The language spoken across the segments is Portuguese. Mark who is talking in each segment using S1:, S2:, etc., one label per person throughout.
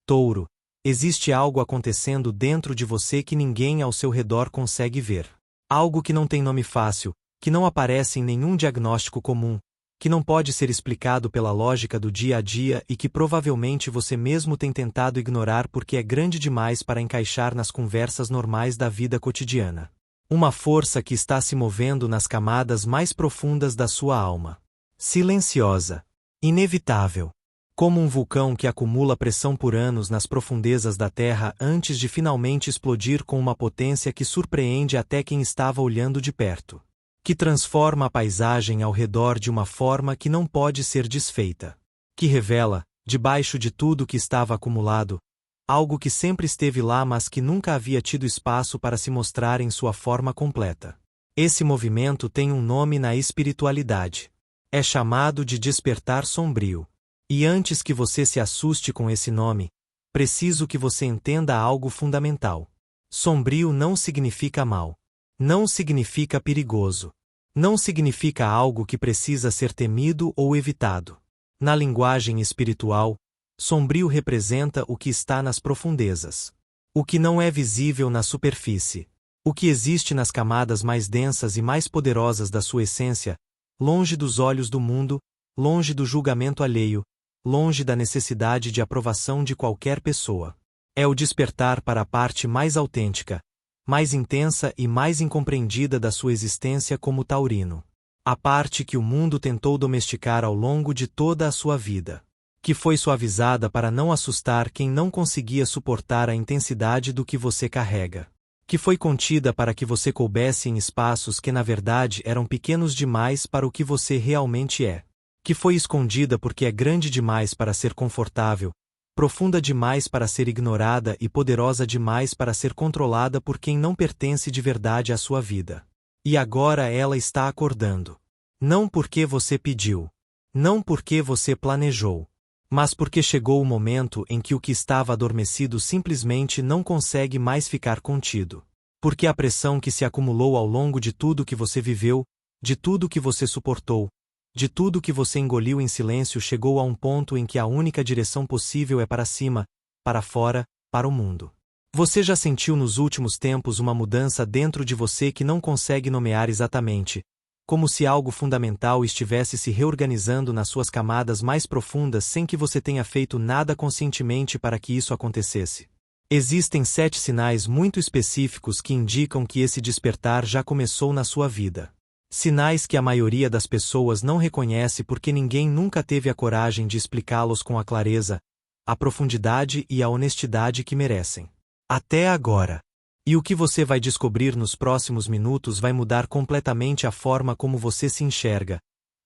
S1: Touro, existe algo acontecendo dentro de você que ninguém ao seu redor consegue ver. Algo que não tem nome fácil, que não aparece em nenhum diagnóstico comum, que não pode ser explicado pela lógica do dia a dia e que provavelmente você mesmo tem tentado ignorar porque é grande demais para encaixar nas conversas normais da vida cotidiana. Uma força que está se movendo nas camadas mais profundas da sua alma. Silenciosa. Inevitável. Como um vulcão que acumula pressão por anos nas profundezas da Terra antes de finalmente explodir com uma potência que surpreende até quem estava olhando de perto. Que transforma a paisagem ao redor de uma forma que não pode ser desfeita. Que revela, debaixo de tudo que estava acumulado, algo que sempre esteve lá mas que nunca havia tido espaço para se mostrar em sua forma completa. Esse movimento tem um nome na espiritualidade. É chamado de despertar sombrio. E antes que você se assuste com esse nome, preciso que você entenda algo fundamental. Sombrio não significa mal. Não significa perigoso. Não significa algo que precisa ser temido ou evitado. Na linguagem espiritual, sombrio representa o que está nas profundezas. O que não é visível na superfície. O que existe nas camadas mais densas e mais poderosas da sua essência, longe dos olhos do mundo, longe do julgamento alheio, longe da necessidade de aprovação de qualquer pessoa. É o despertar para a parte mais autêntica, mais intensa e mais incompreendida da sua existência como taurino. A parte que o mundo tentou domesticar ao longo de toda a sua vida. Que foi suavizada para não assustar quem não conseguia suportar a intensidade do que você carrega. Que foi contida para que você coubesse em espaços que na verdade eram pequenos demais para o que você realmente é. Que foi escondida porque é grande demais para ser confortável, profunda demais para ser ignorada e poderosa demais para ser controlada por quem não pertence de verdade à sua vida. E agora ela está acordando. Não porque você pediu. Não porque você planejou. Mas porque chegou o momento em que o que estava adormecido simplesmente não consegue mais ficar contido. Porque a pressão que se acumulou ao longo de tudo que você viveu, de tudo que você suportou, de tudo que você engoliu em silêncio chegou a um ponto em que a única direção possível é para cima, para fora, para o mundo. Você já sentiu nos últimos tempos uma mudança dentro de você que não consegue nomear exatamente, como se algo fundamental estivesse se reorganizando nas suas camadas mais profundas sem que você tenha feito nada conscientemente para que isso acontecesse. Existem 7 sinais muito específicos que indicam que esse despertar já começou na sua vida. Sinais que a maioria das pessoas não reconhece porque ninguém nunca teve a coragem de explicá-los com a clareza, a profundidade e a honestidade que merecem. Até agora. E o que você vai descobrir nos próximos minutos vai mudar completamente a forma como você se enxerga,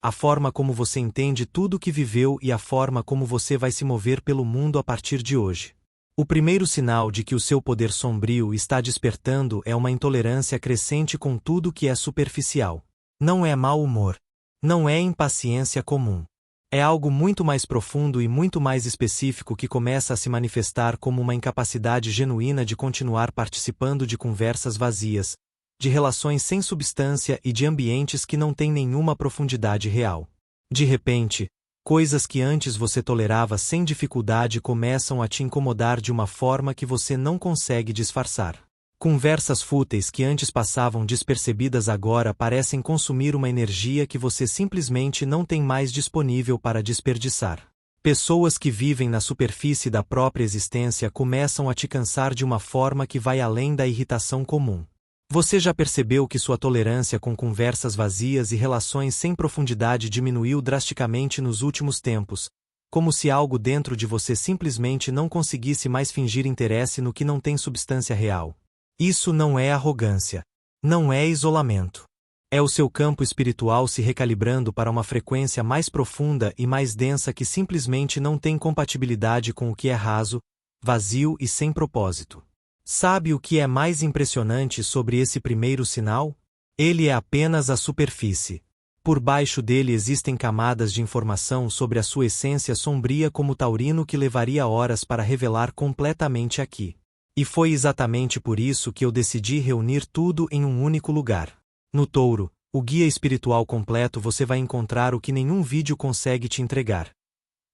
S1: a forma como você entende tudo o que viveu e a forma como você vai se mover pelo mundo a partir de hoje. O primeiro sinal de que o seu poder sombrio está despertando é uma intolerância crescente com tudo que é superficial. Não é mau humor. Não é impaciência comum. É algo muito mais profundo e muito mais específico que começa a se manifestar como uma incapacidade genuína de continuar participando de conversas vazias, de relações sem substância e de ambientes que não têm nenhuma profundidade real. De repente, coisas que antes você tolerava sem dificuldade começam a te incomodar de uma forma que você não consegue disfarçar. Conversas fúteis que antes passavam despercebidas agora parecem consumir uma energia que você simplesmente não tem mais disponível para desperdiçar. Pessoas que vivem na superfície da própria existência começam a te cansar de uma forma que vai além da irritação comum. Você já percebeu que sua tolerância com conversas vazias e relações sem profundidade diminuiu drasticamente nos últimos tempos, como se algo dentro de você simplesmente não conseguisse mais fingir interesse no que não tem substância real. Isso não é arrogância. Não é isolamento. É o seu campo espiritual se recalibrando para uma frequência mais profunda e mais densa que simplesmente não tem compatibilidade com o que é raso, vazio e sem propósito. Sabe o que é mais impressionante sobre esse primeiro sinal? Ele é apenas a superfície. Por baixo dele existem camadas de informação sobre a sua essência sombria como taurino que levaria horas para revelar completamente aqui. E foi exatamente por isso que eu decidi reunir tudo em um único lugar. No Touro, o guia espiritual completo, você vai encontrar o que nenhum vídeo consegue te entregar.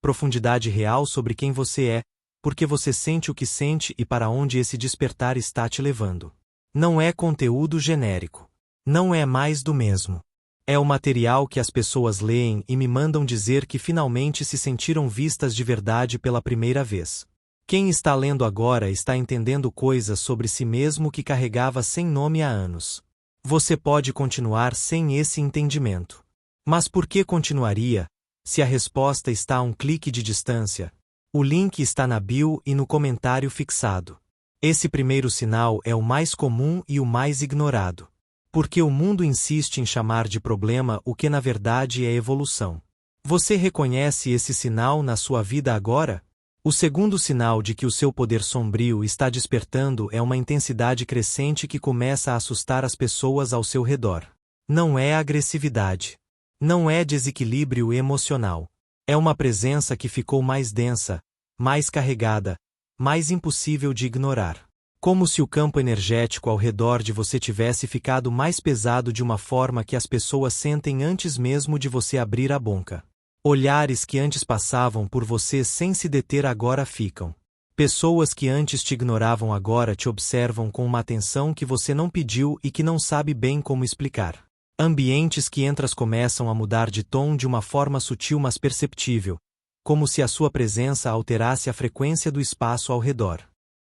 S1: Profundidade real sobre quem você é, porque você sente o que sente e para onde esse despertar está te levando. Não é conteúdo genérico. Não é mais do mesmo. É o material que as pessoas leem e me mandam dizer que finalmente se sentiram vistas de verdade pela primeira vez. Quem está lendo agora está entendendo coisas sobre si mesmo que carregava sem nome há anos. Você pode continuar sem esse entendimento. Mas por que continuaria, se a resposta está a um clique de distância? O link está na bio e no comentário fixado. Esse primeiro sinal é o mais comum e o mais ignorado. Porque o mundo insiste em chamar de problema o que na verdade é evolução. Você reconhece esse sinal na sua vida agora? O segundo sinal de que o seu poder sombrio está despertando é uma intensidade crescente que começa a assustar as pessoas ao seu redor. Não é agressividade. Não é desequilíbrio emocional. É uma presença que ficou mais densa, mais carregada, mais impossível de ignorar. Como se o campo energético ao redor de você tivesse ficado mais pesado de uma forma que as pessoas sentem antes mesmo de você abrir a boca. Olhares que antes passavam por você sem se deter agora ficam. Pessoas que antes te ignoravam agora te observam com uma atenção que você não pediu e que não sabe bem como explicar. Ambientes que entras começam a mudar de tom de uma forma sutil mas perceptível, como se a sua presença alterasse a frequência do espaço ao redor.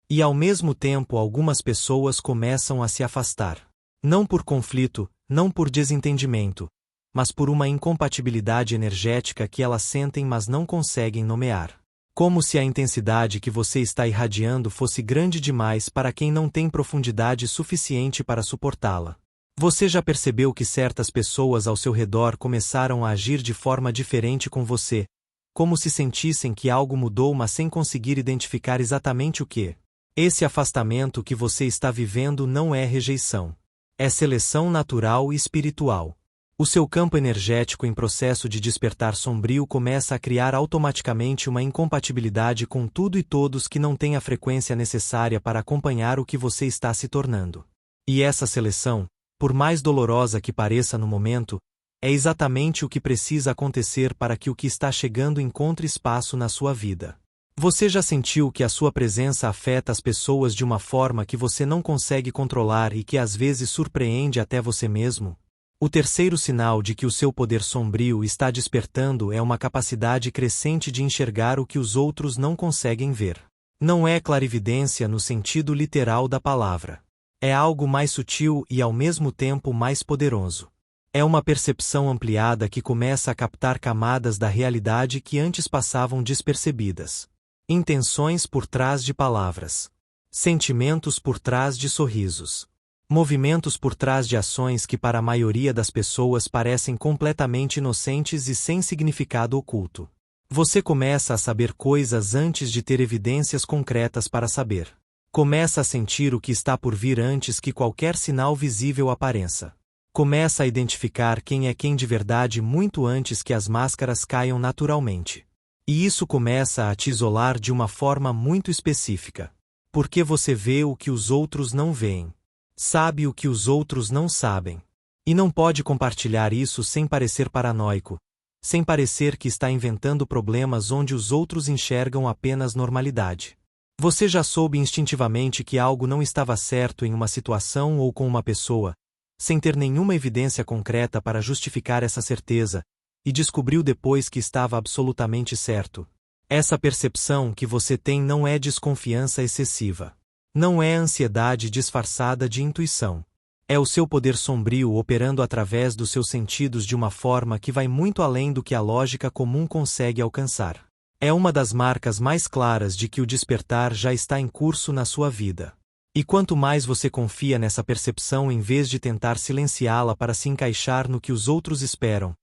S1: E ao mesmo tempo algumas pessoas começam a se afastar. Não por conflito, não por desentendimento, mas por uma incompatibilidade energética que elas sentem mas não conseguem nomear. Como se a intensidade que você está irradiando fosse grande demais para quem não tem profundidade suficiente para suportá-la. Você já percebeu que certas pessoas ao seu redor começaram a agir de forma diferente com você, como se sentissem que algo mudou mas sem conseguir identificar exatamente o que? Esse afastamento que você está vivendo não é rejeição. É seleção natural e espiritual. O seu campo energético em processo de despertar sombrio começa a criar automaticamente uma incompatibilidade com tudo e todos que não têm a frequência necessária para acompanhar o que você está se tornando. E essa seleção, por mais dolorosa que pareça no momento, é exatamente o que precisa acontecer para que o que está chegando encontre espaço na sua vida. Você já sentiu que a sua presença afeta as pessoas de uma forma que você não consegue controlar e que às vezes surpreende até você mesmo? O terceiro sinal de que o seu poder sombrio está despertando é uma capacidade crescente de enxergar o que os outros não conseguem ver. Não é clarividência no sentido literal da palavra. É algo mais sutil e ao mesmo tempo mais poderoso. É uma percepção ampliada que começa a captar camadas da realidade que antes passavam despercebidas. Intenções por trás de palavras. Sentimentos por trás de sorrisos. Movimentos por trás de ações que para a maioria das pessoas parecem completamente inocentes e sem significado oculto. Você começa a saber coisas antes de ter evidências concretas para saber. Começa a sentir o que está por vir antes que qualquer sinal visível apareça. Começa a identificar quem é quem de verdade muito antes que as máscaras caiam naturalmente. E isso começa a te isolar de uma forma muito específica. Porque você vê o que os outros não veem. Sabe o que os outros não sabem. E não pode compartilhar isso sem parecer paranoico, sem parecer que está inventando problemas onde os outros enxergam apenas normalidade. Você já soube instintivamente que algo não estava certo em uma situação ou com uma pessoa, sem ter nenhuma evidência concreta para justificar essa certeza, e descobriu depois que estava absolutamente certo. Essa percepção que você tem não é desconfiança excessiva. Não é ansiedade disfarçada de intuição. É o seu poder sombrio operando através dos seus sentidos de uma forma que vai muito além do que a lógica comum consegue alcançar. É uma das marcas mais claras de que o despertar já está em curso na sua vida. E quanto mais você confia nessa percepção em vez de tentar silenciá-la para se encaixar no que os outros esperam,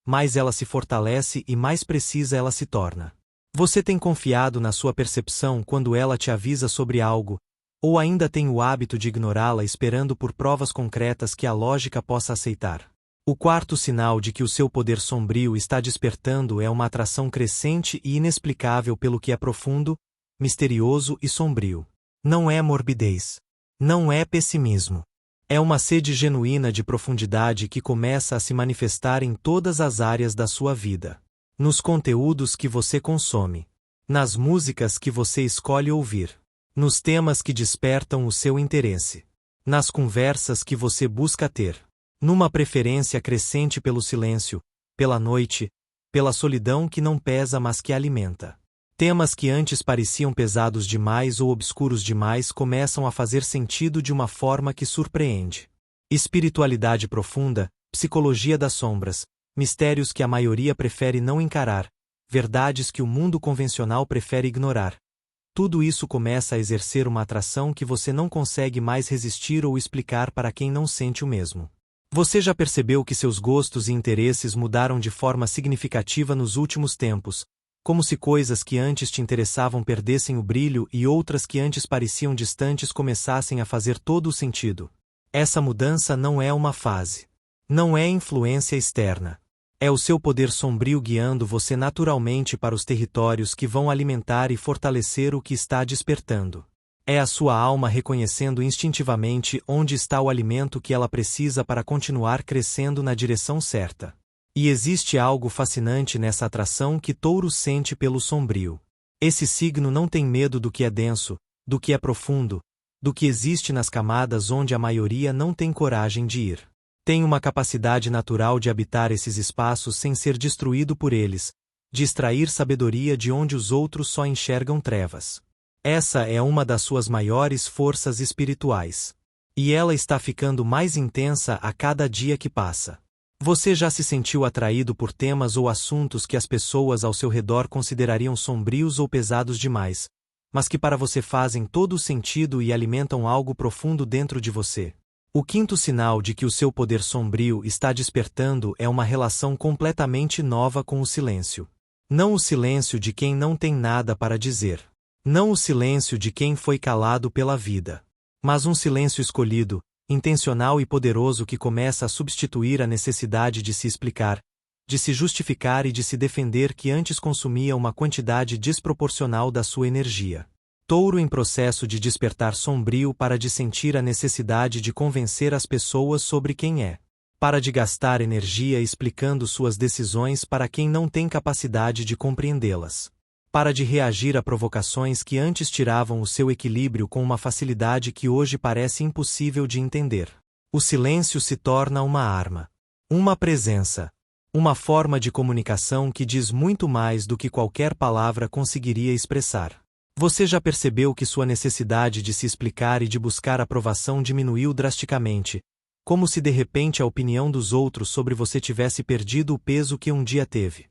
S1: mais ela se fortalece e mais precisa ela se torna. Você tem confiado na sua percepção quando ela te avisa sobre algo, ou ainda tem o hábito de ignorá-la esperando por provas concretas que a lógica possa aceitar? O quarto sinal de que o seu poder sombrio está despertando é uma atração crescente e inexplicável pelo que é profundo, misterioso e sombrio. Não é morbidez. Não é pessimismo. É uma sede genuína de profundidade que começa a se manifestar em todas as áreas da sua vida. Nos conteúdos que você consome. nas músicas que você escolhe ouvir, nos temas que despertam o seu interesse, nas conversas que você busca ter, numa preferência crescente pelo silêncio, pela noite, pela solidão que não pesa mas que alimenta. Temas que antes pareciam pesados demais ou obscuros demais começam a fazer sentido de uma forma que surpreende. Espiritualidade profunda, psicologia das sombras, mistérios que a maioria prefere não encarar, verdades que o mundo convencional prefere ignorar. Tudo isso começa a exercer uma atração que você não consegue mais resistir ou explicar para quem não sente o mesmo. Você já percebeu que seus gostos e interesses mudaram de forma significativa nos últimos tempos, como se coisas que antes te interessavam perdessem o brilho e outras que antes pareciam distantes começassem a fazer todo o sentido. Essa mudança não é uma fase. Não é influência externa. É o seu poder sombrio guiando você naturalmente para os territórios que vão alimentar e fortalecer o que está despertando. É a sua alma reconhecendo instintivamente onde está o alimento que ela precisa para continuar crescendo na direção certa. E existe algo fascinante nessa atração que Touro sente pelo sombrio. Esse signo não tem medo do que é denso, do que é profundo, do que existe nas camadas onde a maioria não tem coragem de ir. Tem uma capacidade natural de habitar esses espaços sem ser destruído por eles, de extrair sabedoria de onde os outros só enxergam trevas. Essa é uma das suas maiores forças espirituais. E ela está ficando mais intensa a cada dia que passa. Você já se sentiu atraído por temas ou assuntos que as pessoas ao seu redor considerariam sombrios ou pesados demais, mas que para você fazem todo o sentido e alimentam algo profundo dentro de você? O quinto sinal de que o seu poder sombrio está despertando é uma relação completamente nova com o silêncio. Não o silêncio de quem não tem nada para dizer. Não o silêncio de quem foi calado pela vida. Mas um silêncio escolhido, intencional e poderoso que começa a substituir a necessidade de se explicar, de se justificar e de se defender que antes consumia uma quantidade desproporcional da sua energia. Touro em processo de despertar sombrio para de sentir a necessidade de convencer as pessoas sobre quem é. Para de gastar energia explicando suas decisões para quem não tem capacidade de compreendê-las. Para de reagir a provocações que antes tiravam o seu equilíbrio com uma facilidade que hoje parece impossível de entender. O silêncio se torna uma arma. Uma presença. Uma forma de comunicação que diz muito mais do que qualquer palavra conseguiria expressar. Você já percebeu que sua necessidade de se explicar e de buscar aprovação diminuiu drasticamente, como se de repente a opinião dos outros sobre você tivesse perdido o peso que um dia teve?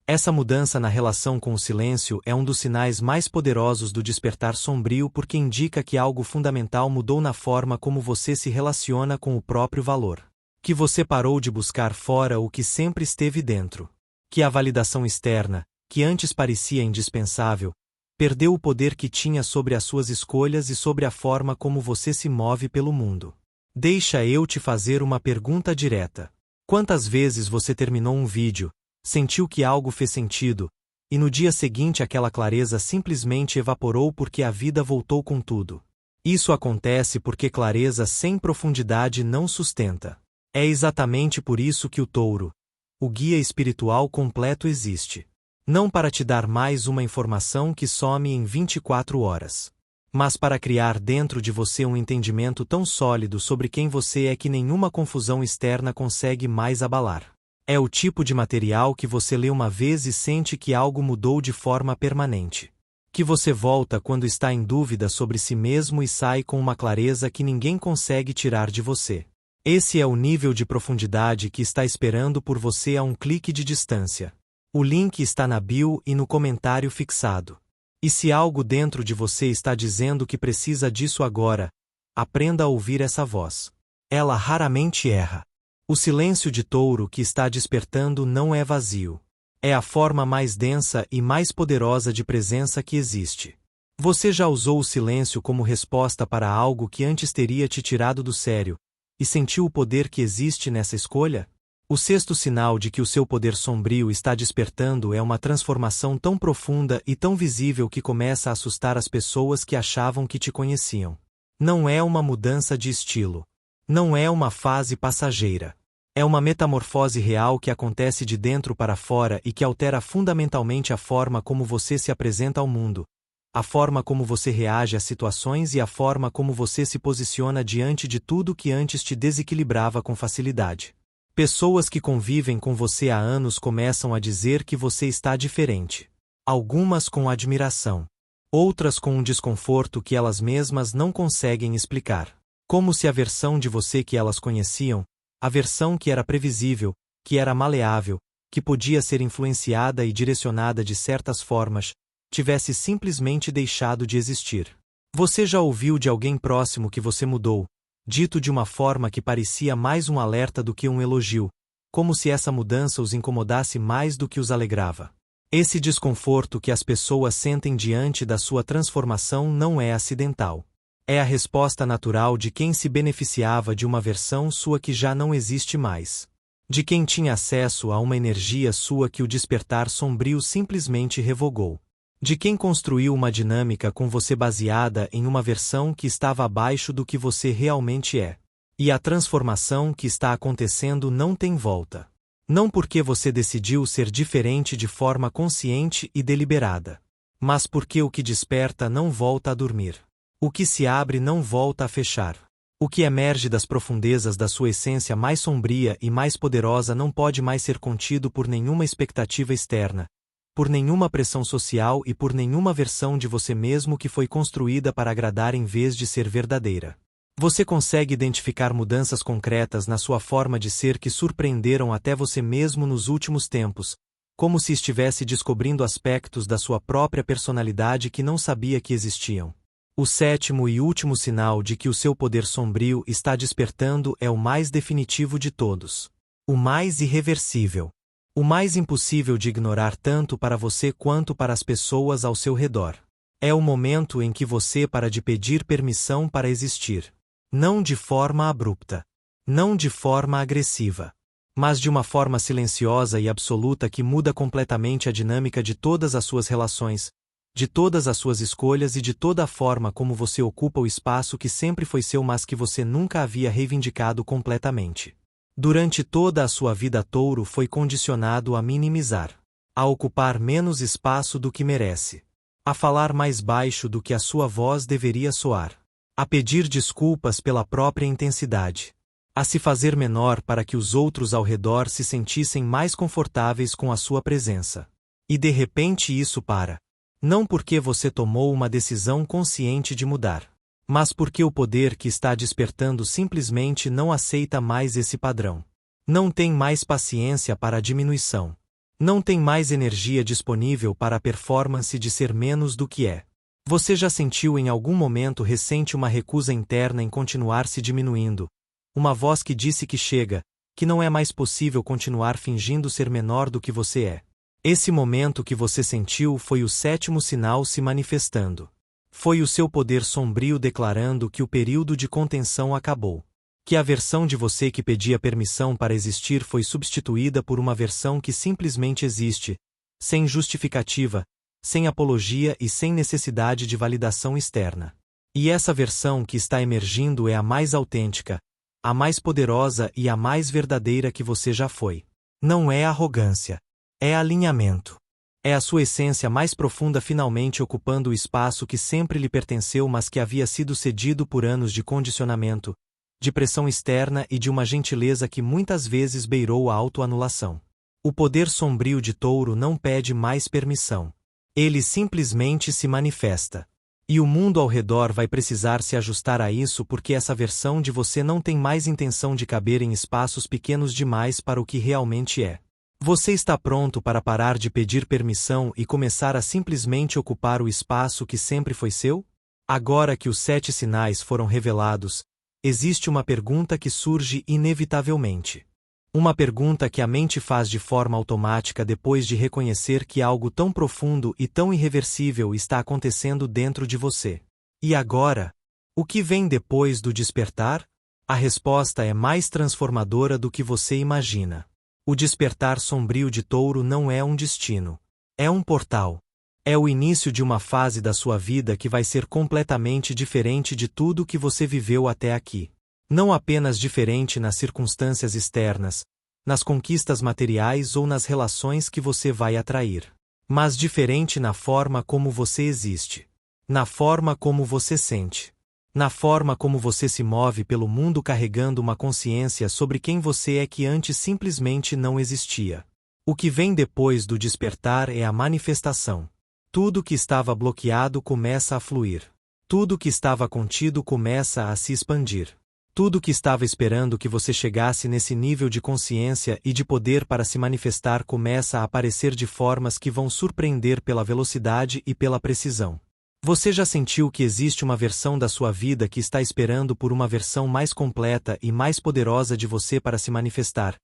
S1: Essa mudança na relação com o silêncio é um dos sinais mais poderosos do despertar sombrio porque indica que algo fundamental mudou na forma como você se relaciona com o próprio valor. Que você parou de buscar fora o que sempre esteve dentro. Que a validação externa, que antes parecia indispensável, perdeu o poder que tinha sobre as suas escolhas e sobre a forma como você se move pelo mundo. Deixa eu te fazer uma pergunta direta. Quantas vezes você terminou um vídeo, sentiu que algo fez sentido, e no dia seguinte aquela clareza simplesmente evaporou porque a vida voltou com tudo? Isso acontece porque clareza sem profundidade não sustenta. É exatamente por isso que o Touro, o guia espiritual completo, existe. Não para te dar mais uma informação que some em 24 horas. Mas para criar dentro de você um entendimento tão sólido sobre quem você é que nenhuma confusão externa consegue mais abalar. É o tipo de material que você lê uma vez e sente que algo mudou de forma permanente. Que você volta quando está em dúvida sobre si mesmo e sai com uma clareza que ninguém consegue tirar de você. Esse é o nível de profundidade que está esperando por você a um clique de distância. O link está na bio e no comentário fixado. E se algo dentro de você está dizendo que precisa disso agora, aprenda a ouvir essa voz. Ela raramente erra. O silêncio de Touro que está despertando não é vazio. É a forma mais densa e mais poderosa de presença que existe. Você já usou o silêncio como resposta para algo que antes teria te tirado do sério, e sentiu o poder que existe nessa escolha? O sexto sinal de que o seu poder sombrio está despertando é uma transformação tão profunda e tão visível que começa a assustar as pessoas que achavam que te conheciam. Não é uma mudança de estilo. Não é uma fase passageira. É uma metamorfose real que acontece de dentro para fora e que altera fundamentalmente a forma como você se apresenta ao mundo, a forma como você reage às situações e a forma como você se posiciona diante de tudo que antes te desequilibrava com facilidade. Pessoas que convivem com você há anos começam a dizer que você está diferente. Algumas com admiração. Outras com um desconforto que elas mesmas não conseguem explicar. Como se a versão de você que elas conheciam, a versão que era previsível, que era maleável, que podia ser influenciada e direcionada de certas formas, tivesse simplesmente deixado de existir. Você já ouviu de alguém próximo que você mudou, dito de uma forma que parecia mais um alerta do que um elogio, como se essa mudança os incomodasse mais do que os alegrava. Esse desconforto que as pessoas sentem diante da sua transformação não é acidental. É a resposta natural de quem se beneficiava de uma versão sua que já não existe mais. De quem tinha acesso a uma energia sua que o despertar sombrio simplesmente revogou. De quem construiu uma dinâmica com você baseada em uma versão que estava abaixo do que você realmente é. E a transformação que está acontecendo não tem volta. Não porque você decidiu ser diferente de forma consciente e deliberada, mas porque o que desperta não volta a dormir. O que se abre não volta a fechar. O que emerge das profundezas da sua essência mais sombria e mais poderosa não pode mais ser contido por nenhuma expectativa externa, por nenhuma pressão social e por nenhuma versão de você mesmo que foi construída para agradar em vez de ser verdadeira. Você consegue identificar mudanças concretas na sua forma de ser que surpreenderam até você mesmo nos últimos tempos, como se estivesse descobrindo aspectos da sua própria personalidade que não sabia que existiam. O sétimo e último sinal de que o seu poder sombrio está despertando é o mais definitivo de todos. O mais irreversível. O mais impossível de ignorar tanto para você quanto para as pessoas ao seu redor. É o momento em que você para de pedir permissão para existir. Não de forma abrupta. Não de forma agressiva. Mas de uma forma silenciosa e absoluta que muda completamente a dinâmica de todas as suas relações, de todas as suas escolhas e de toda a forma como você ocupa o espaço que sempre foi seu mas que você nunca havia reivindicado completamente. Durante toda a sua vida Touro foi condicionado a minimizar, a ocupar menos espaço do que merece, a falar mais baixo do que a sua voz deveria soar, a pedir desculpas pela própria intensidade, a se fazer menor para que os outros ao redor se sentissem mais confortáveis com a sua presença. E de repente isso para. Não porque você tomou uma decisão consciente de mudar, mas porque o poder que está despertando simplesmente não aceita mais esse padrão. Não tem mais paciência para a diminuição. Não tem mais energia disponível para a performance de ser menos do que é. Você já sentiu em algum momento recente uma recusa interna em continuar se diminuindo? Uma voz que disse que chega, que não é mais possível continuar fingindo ser menor do que você é. Esse momento que você sentiu foi o sétimo sinal se manifestando. Foi o seu poder sombrio declarando que o período de contenção acabou. Que a versão de você que pedia permissão para existir foi substituída por uma versão que simplesmente existe, sem justificativa, sem apologia e sem necessidade de validação externa. E essa versão que está emergindo é a mais autêntica, a mais poderosa e a mais verdadeira que você já foi. Não é arrogância. É alinhamento. É a sua essência mais profunda finalmente ocupando o espaço que sempre lhe pertenceu mas que havia sido cedido por anos de condicionamento, de pressão externa e de uma gentileza que muitas vezes beirou a autoanulação. O poder sombrio de Touro não pede mais permissão. Ele simplesmente se manifesta. E o mundo ao redor vai precisar se ajustar a isso porque essa versão de você não tem mais intenção de caber em espaços pequenos demais para o que realmente é. Você está pronto para parar de pedir permissão e começar a simplesmente ocupar o espaço que sempre foi seu? Agora que os 7 sinais foram revelados, existe uma pergunta que surge inevitavelmente. Uma pergunta que a mente faz de forma automática depois de reconhecer que algo tão profundo e tão irreversível está acontecendo dentro de você. E agora? O que vem depois do despertar? A resposta é mais transformadora do que você imagina. O despertar sombrio de Touro não é um destino. É um portal. É o início de uma fase da sua vida que vai ser completamente diferente de tudo que você viveu até aqui. Não apenas diferente nas circunstâncias externas, nas conquistas materiais ou nas relações que você vai atrair. Mas diferente na forma como você existe. Na forma como você sente. Na forma como você se move pelo mundo carregando uma consciência sobre quem você é que antes simplesmente não existia. O que vem depois do despertar é a manifestação. Tudo que estava bloqueado começa a fluir. Tudo que estava contido começa a se expandir. Tudo que estava esperando que você chegasse nesse nível de consciência e de poder para se manifestar começa a aparecer de formas que vão surpreender pela velocidade e pela precisão. Você já sentiu que existe uma versão da sua vida que está esperando por uma versão mais completa e mais poderosa de você para se manifestar?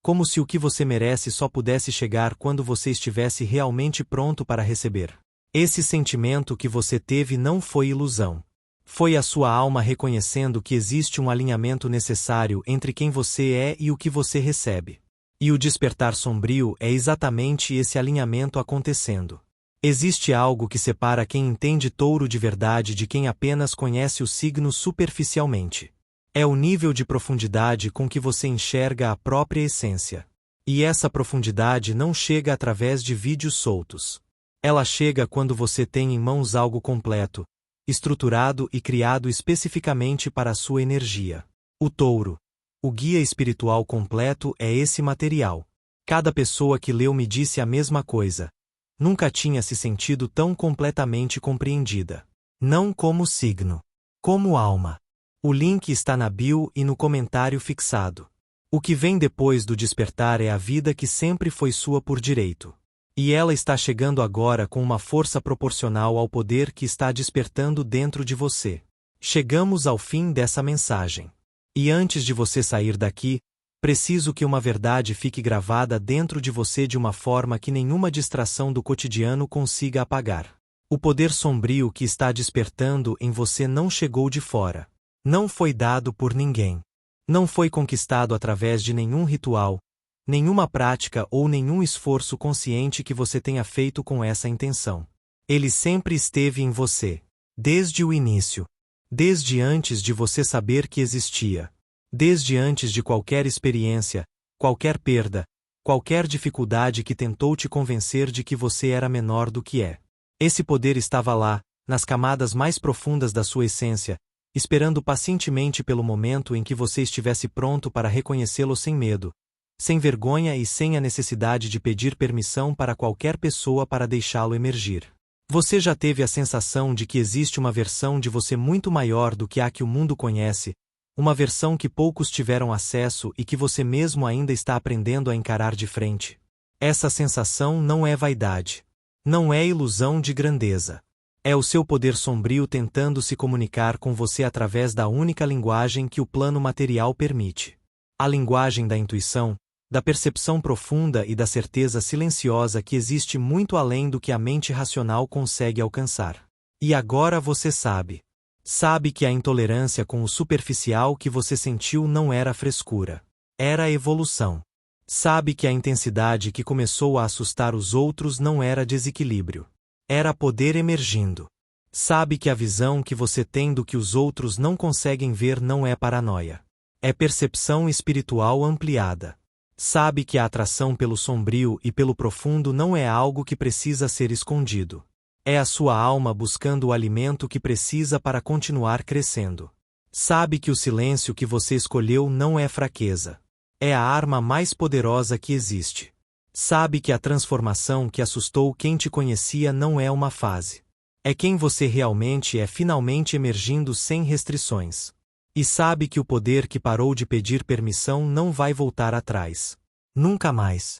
S1: Como se o que você merece só pudesse chegar quando você estivesse realmente pronto para receber. Esse sentimento que você teve não foi ilusão. Foi a sua alma reconhecendo que existe um alinhamento necessário entre quem você é e o que você recebe. E o despertar sombrio é exatamente esse alinhamento acontecendo. Existe algo que separa quem entende touro de verdade de quem apenas conhece o signo superficialmente. É o nível de profundidade com que você enxerga a própria essência. E essa profundidade não chega através de vídeos soltos. Ela chega quando você tem em mãos algo completo, estruturado e criado especificamente para a sua energia. O touro, o guia espiritual completo, é esse material. Cada pessoa que leu me disse a mesma coisa. Nunca tinha se sentido tão completamente compreendida. Não como signo. Como alma. O link está na bio e no comentário fixado. O que vem depois do despertar é a vida que sempre foi sua por direito. E ela está chegando agora com uma força proporcional ao poder que está despertando dentro de você. Chegamos ao fim dessa mensagem. E antes de você sair daqui, preciso que uma verdade fique gravada dentro de você de uma forma que nenhuma distração do cotidiano consiga apagar. O poder sombrio que está despertando em você não chegou de fora. Não foi dado por ninguém. Não foi conquistado através de nenhum ritual, nenhuma prática ou nenhum esforço consciente que você tenha feito com essa intenção. Ele sempre esteve em você. Desde o início. Desde antes de você saber que existia. Desde antes de qualquer experiência, qualquer perda, qualquer dificuldade que tentou te convencer de que você era menor do que é. Esse poder estava lá, nas camadas mais profundas da sua essência, esperando pacientemente pelo momento em que você estivesse pronto para reconhecê-lo sem medo, sem vergonha e sem a necessidade de pedir permissão para qualquer pessoa para deixá-lo emergir. Você já teve a sensação de que existe uma versão de você muito maior do que a que o mundo conhece, uma versão que poucos tiveram acesso e que você mesmo ainda está aprendendo a encarar de frente? Essa sensação não é vaidade. Não é ilusão de grandeza. É o seu poder sombrio tentando se comunicar com você através da única linguagem que o plano material permite. A linguagem da intuição, da percepção profunda e da certeza silenciosa que existe muito além do que a mente racional consegue alcançar. E agora você sabe. Sabe que a intolerância com o superficial que você sentiu não era frescura. Era evolução. Sabe que a intensidade que começou a assustar os outros não era desequilíbrio. Era poder emergindo. Sabe que a visão que você tem do que os outros não conseguem ver não é paranoia. É percepção espiritual ampliada. Sabe que a atração pelo sombrio e pelo profundo não é algo que precisa ser escondido. É a sua alma buscando o alimento que precisa para continuar crescendo. Sabe que o silêncio que você escolheu não é fraqueza. É a arma mais poderosa que existe. Sabe que a transformação que assustou quem te conhecia não é uma fase. É quem você realmente é finalmente emergindo sem restrições. E sabe que o poder que parou de pedir permissão não vai voltar atrás. Nunca mais.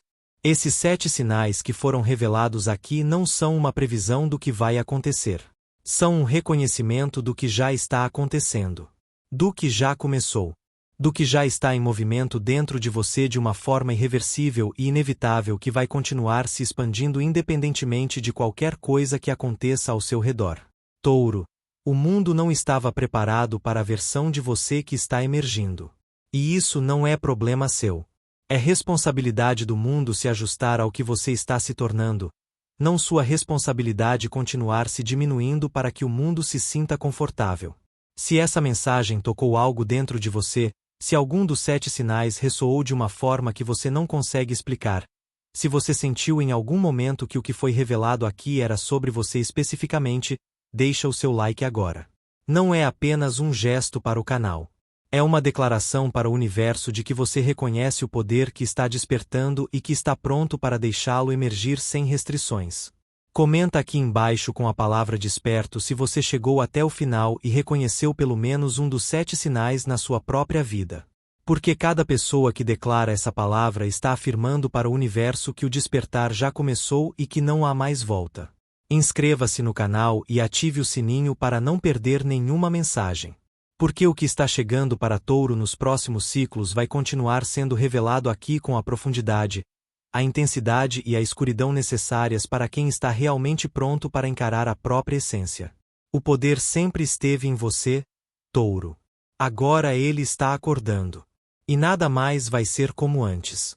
S1: Esses 7 sinais que foram revelados aqui não são uma previsão do que vai acontecer. São um reconhecimento do que já está acontecendo. Do que já começou. Do que já está em movimento dentro de você de uma forma irreversível e inevitável que vai continuar se expandindo independentemente de qualquer coisa que aconteça ao seu redor. Touro. O mundo não estava preparado para a versão de você que está emergindo. E isso não é problema seu. É responsabilidade do mundo se ajustar ao que você está se tornando, não sua responsabilidade continuar se diminuindo para que o mundo se sinta confortável. Se essa mensagem tocou algo dentro de você, Se algum dos 7 sinais ressoou de uma forma que você não consegue explicar, se você sentiu em algum momento que o que foi revelado aqui era sobre você especificamente, deixa o seu like agora. Não é apenas um gesto para o canal. É uma declaração para o universo de que você reconhece o poder que está despertando e que está pronto para deixá-lo emergir sem restrições. Comenta aqui embaixo com a palavra desperto se você chegou até o final e reconheceu pelo menos um dos 7 sinais na sua própria vida. Porque cada pessoa que declara essa palavra está afirmando para o universo que o despertar já começou e que não há mais volta. Inscreva-se no canal e ative o sininho para não perder nenhuma mensagem. Porque o que está chegando para Touro nos próximos ciclos vai continuar sendo revelado aqui com a profundidade, a intensidade e a escuridão necessárias para quem está realmente pronto para encarar a própria essência. O poder sempre esteve em você, Touro. Agora ele está acordando. E nada mais vai ser como antes.